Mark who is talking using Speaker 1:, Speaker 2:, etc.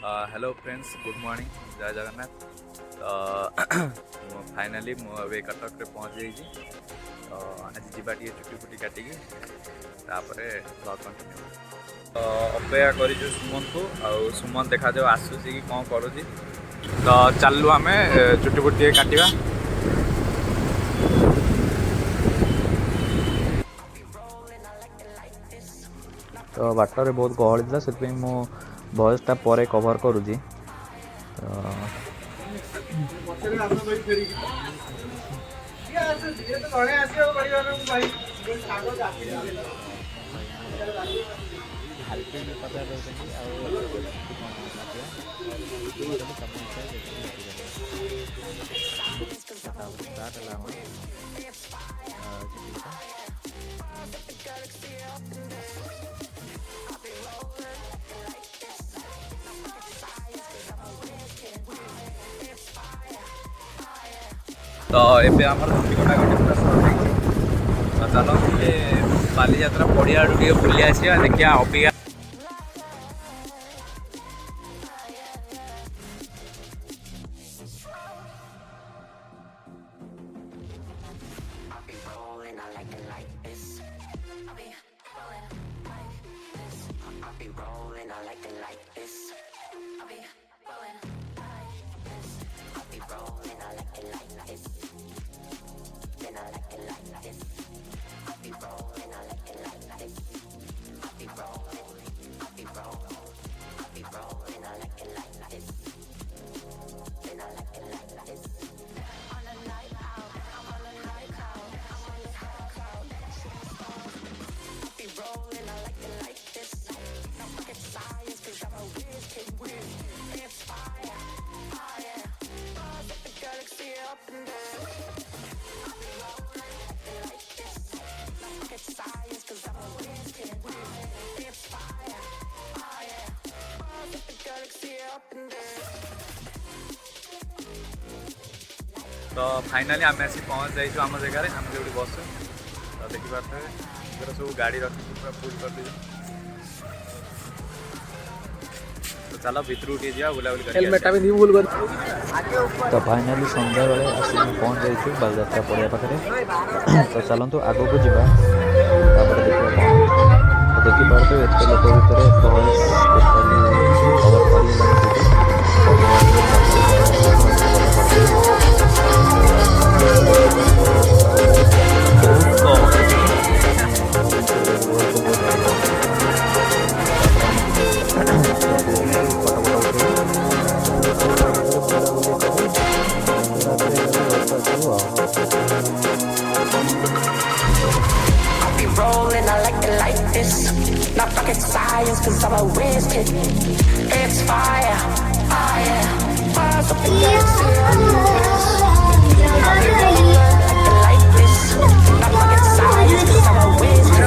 Speaker 1: Hello friends good morning जय जगन्नाथ। तो finally मुझे कटक रे पहुँच जाइए। तो आज जीवा टे चुटी फुटी काटिकी ब्लॉग कंटिन्यू। तो अपेक्षा कर सुमन को सुमन देखा जाओ आसूसी कि कौन करुँच। तो चलू आम चुटी फुटी काटा। तो बाटर बहुत गहली था से मो वॉइसटा पर कवर करुँची। तो ये आमर छुट्टी कटाकटी पूरा सर। तो चलो ये बाली यात्रा पड़िया टे बुली आसा देखिए अबिका। तो फाइनाली आम आसी पहुँच जाइए आम जगार आम जो बस। तो देखिपे इधर सब गाड़ी रखी पूरा फुल कर दी। तो चलो भितर उठी जा बुलाबुली कर। तो फाइनाली संध्या बेले आस पहुँच जाइए बालଯାत्रा पड़िया पाखे। तो चलतु आग को जा देखिए तो देखिपे एत लोक भितर
Speaker 2: not rocket science, cause I'm a whiz kid. It's fire, fire, fires up the galaxy. I'll be rolling like this. Not rocket science, cause I'm a whiz kid.